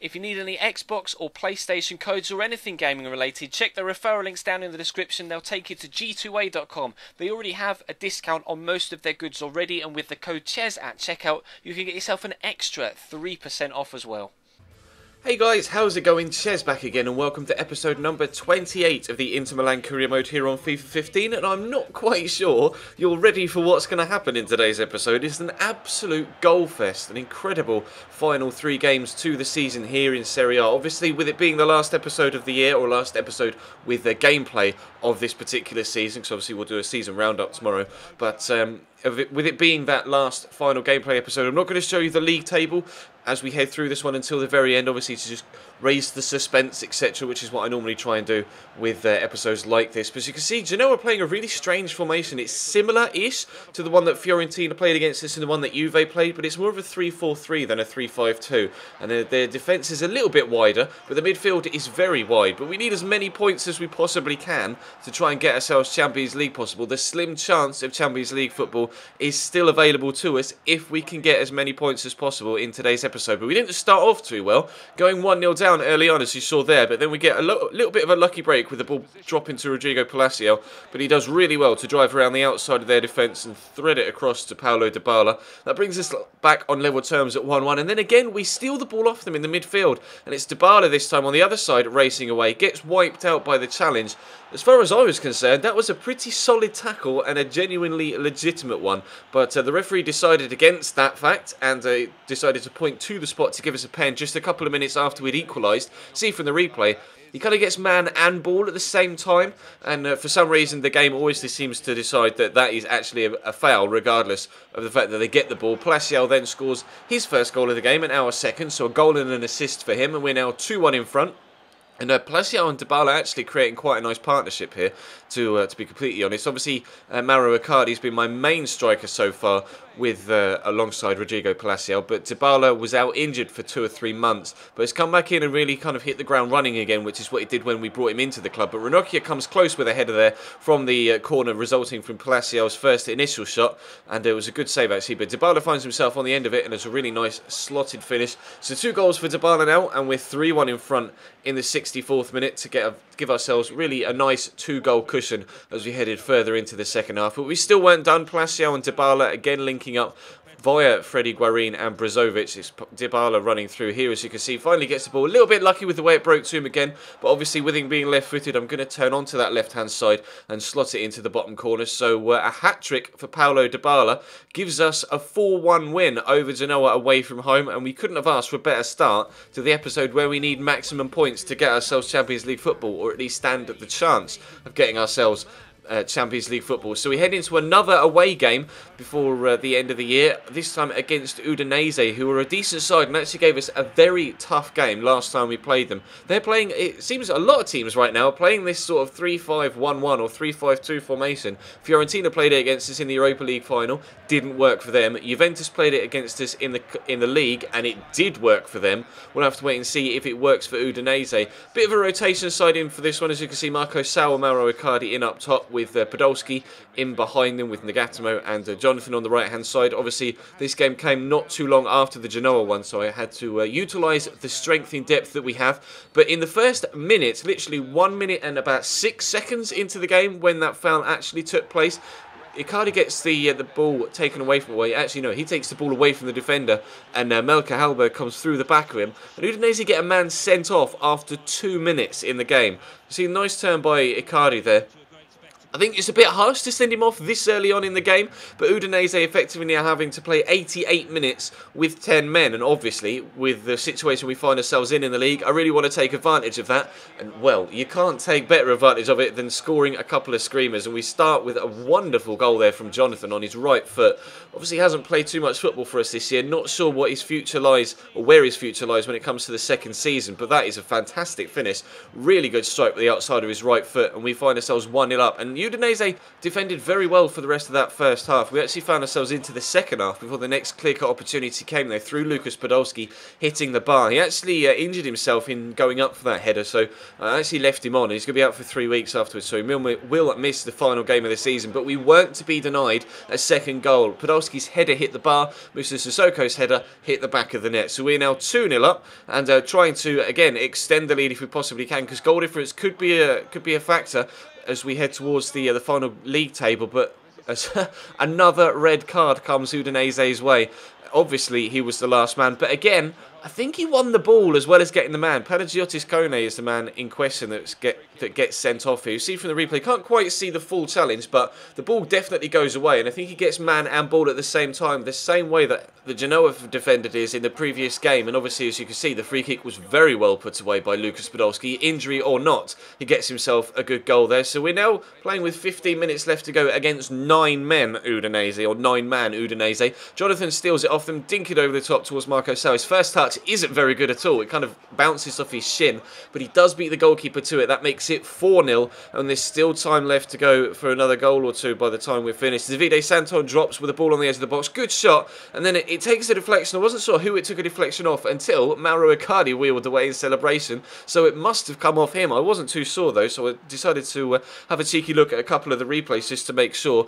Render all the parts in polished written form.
If you need any Xbox or PlayStation codes or anything gaming related, check the referral links down in the description. They'll take you to g2a.com. They already have a discount on most of their goods already, and with the code CHES at checkout, you can get yourself an extra 3% off as well. Hey guys, how's it going? Ches back again, and welcome to episode number 28 of the Inter Milan career mode here on FIFA 15, and I'm not quite sure you're ready for what's going to happen in today's episode. It's an absolute goal fest, an incredible final 3 games to the season here in Serie A. Obviously, with it being the last episode of the year, or last episode with the gameplay of this particular season, because obviously we'll do a season roundup tomorrow, but with it being that last final gameplay episode, I'm not going to show you the league table as we head through this one until the very end, obviously to just raise the suspense, etc., which is what I normally try and do with episodes like this. But as you can see, Genoa are playing a really strange formation. It's similar-ish to the one that Fiorentina played against us and the one that Juve played, but it's more of a 3-4-3 than a 3-5-2. And their defence is a little bit wider, but the midfield is very wide. But we need as many points as we possibly can to try and get ourselves Champions League possible. The slim chance of Champions League football is still available to us if we can get as many points as possible in today's episode. But we didn't start off too well, going 1-0 down early on, as you saw there, but then we get a little bit of a lucky break with the ball dropping to Rodrigo Palacio, but he does really well to drive around the outside of their defence and thread it across to Paulo Dybala. That brings us back on level terms at 1-1, and then again we steal the ball off them in the midfield, and it's Dybala this time on the other side racing away, gets wiped out by the challenge. As far as I was concerned, that was a pretty solid tackle and a genuinely legitimate one, but the referee decided against that fact and decided to point to the spot to give us a pen just a couple of minutes after we'd equalised. See from the replay, he kind of gets man and ball at the same time, and for some reason the game always seems to decide that that is actually a foul, regardless of the fact that they get the ball. Palacio then scores his first goal of the game, and our second, so a goal and an assist for him, and we're now 2-1 in front. And Palacio and Dybala actually creating quite a nice partnership here, to be completely honest. Obviously, Mauro Icardi's been my main striker so far, with alongside Rodrigo Palacio, but Dybala was out injured for 2 or 3 months, but has come back in and really kind of hit the ground running again, which is what he did when we brought him into the club. But Ranocchia comes close with a header there from the corner, resulting from Palacio's first initial shot, and it was a good save actually, but Dybala finds himself on the end of it, and it's a really nice slotted finish. So 2 goals for Dybala now, and we're 3-1 in front in the 64th minute to give ourselves really a nice 2-goal cushion as we headed further into the second half. But we still weren't done. Palacio and Dybala again linking up via Freddy Guarin and Brozovic. It's Dybala running through here, as you can see. Finally gets the ball. A little bit lucky with the way it broke to him again, but obviously with him being left-footed, I'm going to turn onto that left-hand side and slot it into the bottom corner. So a hat-trick for Paulo Dybala gives us a 4-1 win over Genoa away from home, and we couldn't have asked for a better start to the episode where we need maximum points to get ourselves Champions League football, or at least stand the chance of getting ourselves Champions League football. So we head into another away game before the end of the year, this time against Udinese, who are a decent side and actually gave us a very tough game last time we played them. They're playing, it seems a lot of teams right now are playing this sort of 3-5-1-1 or 3-5-2 formation. Fiorentina played it against us in the Europa League final, didn't work for them. Juventus played it against us in the league, and it did work for them. We'll have to wait and see if it works for Udinese. Bit of a rotation side in for this one, as you can see. Marco Sau, Mauro Icardi in up top, with Podolski in behind them, with Nagatamo and Jonathan on the right hand side. Obviously this game came not too long after the Genoa one, so I had to utilise the strength in depth that we have. But in the first minute, literally 1 minute and about 6 seconds into the game, when that foul actually took place, Icardi gets the ball taken away from him. Well, actually, no, he takes the ball away from the defender, and Melka Halber comes through the back of him. And Udinese get a man sent off after 2 minutes in the game. You see, a nice turn by Icardi there. I think it's a bit harsh to send him off this early on in the game, but Udinese effectively now having to play 88 minutes with 10 men, and obviously, with the situation we find ourselves in the league, I really want to take advantage of that, and well, you can't take better advantage of it than scoring a couple of screamers, and we start with a wonderful goal there from Jonathan on his right foot. Obviously hasn't played too much football for us this year, not sure what his future lies, or where his future lies when it comes to the second season, but that is a fantastic finish. Really good strike with the outside of his right foot, and we find ourselves 1-0 up, and Udinese defended very well for the rest of that first half. We actually found ourselves into the second half before the next clear-cut opportunity came there through Lucas Podolski hitting the bar. He actually injured himself in going up for that header, so I actually left him on. He's going to be out for 3 weeks afterwards, so he will miss the final game of the season. But we weren't to be denied a second goal. Podolski's header hit the bar, Musa Sissoko's header hit the back of the net. So we're now 2-0 up and trying to, again, extend the lead if we possibly can, because goal difference could be a factor as we head towards the final league table. But as another red card comes Udinese's way. Obviously, he was the last man, but again, I think he won the ball as well as getting the man. Panagiotis Kone is the man in question that gets sent off here. You see from the replay, can't quite see the full challenge, but the ball definitely goes away, and I think he gets man and ball at the same time, the same way that the Genoa defender is in the previous game. And obviously, as you can see, the free kick was very well put away by Lucas Podolski. Injury or not, he gets himself a good goal there. So we're now playing with 15 minutes left to go against 9 men Udinese, or 9-man Udinese. Jonathan steals it off them, dink it over the top towards Marco Sau. His first touch isn't very good at all. It kind of bounces off his shin, but he does beat the goalkeeper to it. That makes it 4-0, and there's still time left to go for another goal or two by the time we're finished. Davide Santon drops with the ball on the edge of the box. Good shot, and then it takes a deflection. I wasn't sure who it took a deflection off until Mauro Icardi wheeled away in celebration, so it must have come off him. I wasn't too sure though, so I decided to have a cheeky look at a couple of the replays just to make sure.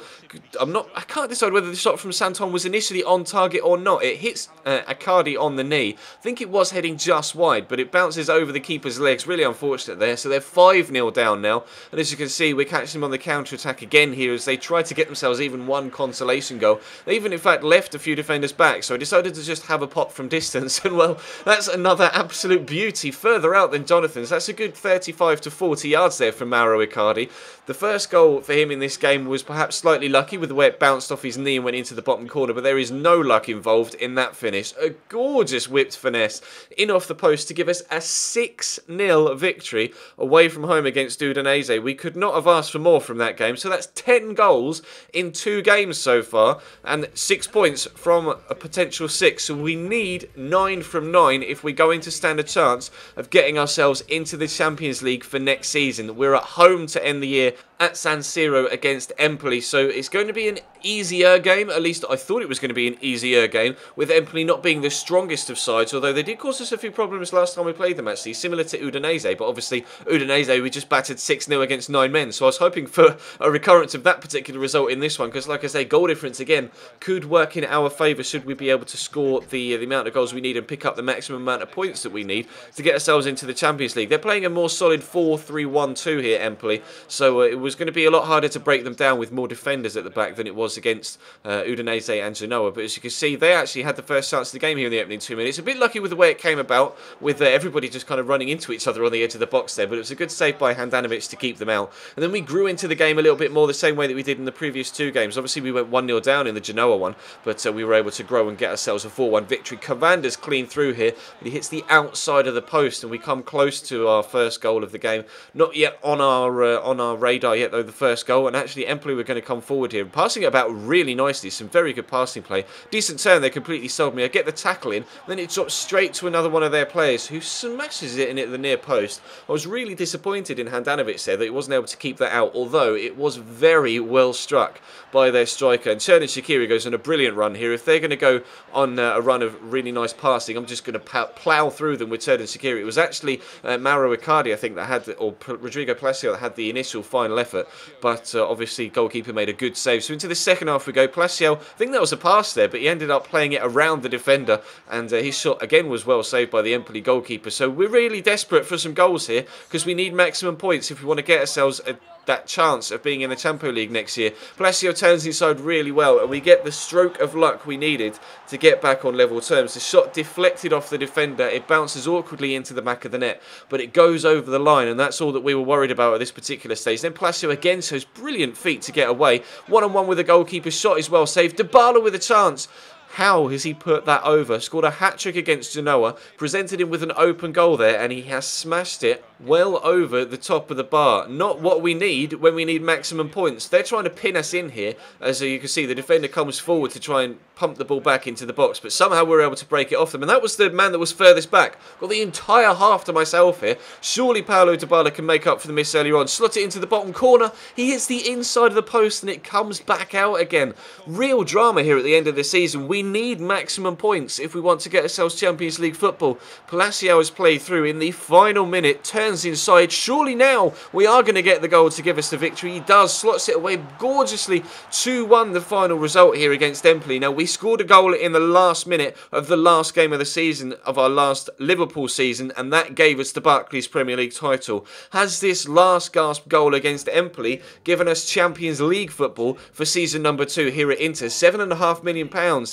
I can't decide whether the shot from Santon was initially on target or not. It hits Icardi on the knee. I think it was heading just wide, but it bounces over the keeper's legs. Really unfortunate there. So they're 5-0 down now, and as you can see, we're catching them on the counter-attack again here as they try to get themselves even one consolation goal. They even in fact left a few defenders back, so I decided to just have a pop from distance, and well, that's another absolute beauty further out than Jonathan's. That's a good 35 to 40 yards there from Mauro Icardi. The first goal for him in this game was perhaps slightly lucky with the way it bounced off his knee and went into the bottom corner, but there is no luck involved in that finish. A gorgeous whipped finesse in off the post to give us a 6-0 victory away from home against Udinese. We could not have asked for more from that game. So that's 10 goals in 2 games so far and 6 points from a potential 6. So we need 9 from 9 if we're going to stand a chance of getting ourselves into the Champions League for next season. We're at home to end the year at San Siro against Empoli, so it's going to be an easier game. At least I thought it was going to be an easier game, with Empoli not being the strongest of sides, although they did cause us a few problems last time we played them actually, similar to Udinese. But obviously Udinese, we just battered 6-0 against 9 men, so I was hoping for a recurrence of that particular result in this one, because like I say, goal difference again could work in our favour should we be able to score the amount of goals we need and pick up the maximum amount of points that we need to get ourselves into the Champions League. They're playing a more solid 4-3-1-2 here, Empoli, so it was going to be a lot harder to break them down with more defenders at the back than it was against Udinese and Genoa. But as you can see, they actually had the first chance of the game here in the opening 2 minutes. A bit lucky with the way it came about, with everybody just kind of running into each other on the edge of the box there, but it was a good save by Handanovic to keep them out. And then we grew into the game a little bit more the same way that we did in the previous 2 games. Obviously we went 1-0 down in the Genoa one, but we were able to grow and get ourselves a 4-1 victory. Cavander's clean through here, but he hits the outside of the post, and we come close to our first goal of the game. Not yet on our radar yet though, the first goal, and actually Empoli were going to come forward here, passing it about really nicely. Some very good passing play, decent turn. They completely sold me. I get the tackle in, then it drops straight to another one of their players who smashes it in at the near post. I was really disappointed in Handanovic there that he wasn't able to keep that out, although it was very well struck by their striker. And Chernin Shaqiri goes on a brilliant run here. If they're going to go on a run of really nice passing, I'm just going to plough through them with Chernin Shaqiri. It was actually Mauro Icardi, I think, that had, or Rodrigo Palacio that had the initial final effort, but obviously goalkeeper made a good save. So into the second half we go. Palacio, I think that was a pass there, but he ended up playing it around the defender, and his shot again was well saved by the Empoli goalkeeper. So we're really desperate for some goals here, because we need maximum points if we want to get ourselves that chance of being in the Champions League next year. Palacio turns inside really well, and we get the stroke of luck we needed to get back on level terms. The shot deflected off the defender, it bounces awkwardly into the back of the net, but it goes over the line, and that's all that we were worried about at this particular stage. Then Palacio again shows brilliant feet to get away. One-on-one with the goalkeeper, shot is well saved. Dybala with a chance. How has he put that over? Scored a hat-trick against Genoa, presented him with an open goal there, and he has smashed it well over the top of the bar. Not what we need when we need maximum points. They're trying to pin us in here. As you can see, the defender comes forward to try and pump the ball back into the box, but somehow we're able to break it off them. And that was the man that was furthest back. Got the entire half to myself here. Surely Paulo Dybala can make up for the miss earlier on. Slot it into the bottom corner. He hits the inside of the post and it comes back out again. Real drama here at the end of the season. We need maximum points if we want to get ourselves Champions League football. Palacio has played through in the final minute, turns inside. Surely now we are going to get the goal to give us the victory. He does, slots it away gorgeously. 2-1 the final result here against Empoli. Now we scored a goal in the last minute of the last game of the season, of our last Liverpool season, and that gave us the Barclays Premier League title. Has this last gasp goal against Empoli given us Champions League football for season number 2 here at Inter? £7.5 million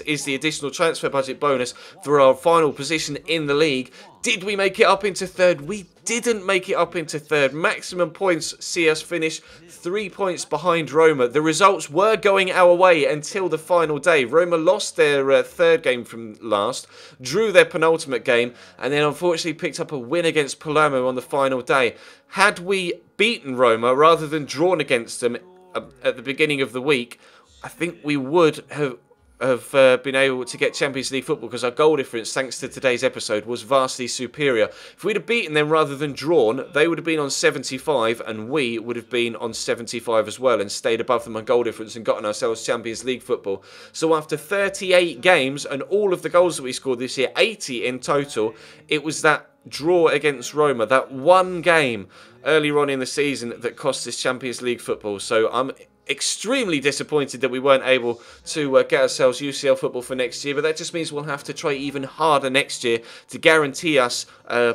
is the additional transfer budget bonus for our final position in the league. Did we make it up into third? We didn't make it up into third. Maximum points see us finish 3 points behind Roma. The results were going our way until the final day. Roma lost their third game from last, drew their penultimate game, and then unfortunately picked up a win against Palermo on the final day. Had we beaten Roma rather than drawn against them at the beginning of the week, I think we would have been able to get Champions League football, because our goal difference, thanks to today's episode, was vastly superior. If we'd have beaten them rather than drawn, they would have been on 75 and we would have been on 75 as well and stayed above them on goal difference and gotten ourselves Champions League football. So after 38 games and all of the goals that we scored this year, 80 in total, it was that draw against Roma, that one game earlier on in the season, that cost us Champions League football. So I'm extremely disappointed that we weren't able to get ourselves UCL football for next year, but that just means we'll have to try even harder next year to guarantee us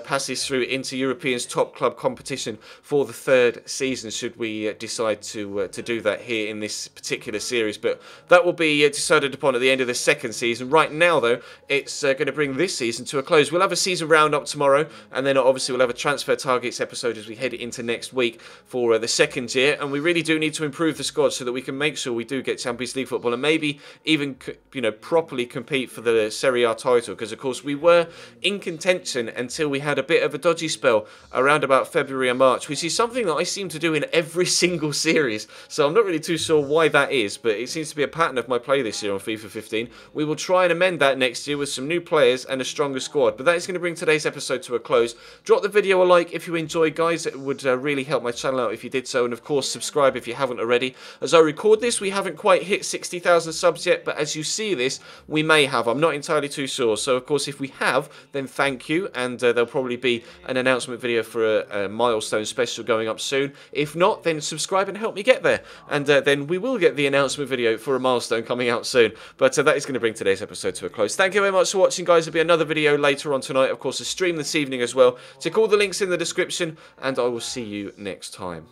passes through into Europeans top club competition for the third season, should we decide to do that here in this particular series. But that will be decided upon at the end of the second season. Right now though, it's going to bring this season to a close. We'll have a season roundup tomorrow, and then obviously we'll have a transfer targets episode as we head into next week for the second year, and we really do need to improve the squad so that we can make sure we do get Champions League football and maybe even, properly compete for the Serie A title, because of course we were in contention until we had a bit of a dodgy spell around about February and March, which is something that I seem to do in every single series. So I'm not really too sure why that is, but it seems to be a pattern of my play this year on FIFA 15. We will try and amend that next year with some new players and a stronger squad. But that is going to bring today's episode to a close. Drop the video a like if you enjoyed, guys. It would really help my channel out if you did so, and of course subscribe if you haven't already. As I record this, we haven't quite hit 60,000 subs yet, but as you see this, we may have. I'm not entirely too sure. So of course if we have, then thank you, and there'll probably be an announcement video for a milestone special going up soon. If not, then subscribe and help me get there, and then we will get the announcement video for a milestone coming out soon. But that is going to bring today's episode to a close. Thank you very much for watching, guys. There'll be another video later on tonight, of course a stream this evening as well. Check all the links in the description, and I will see you next time.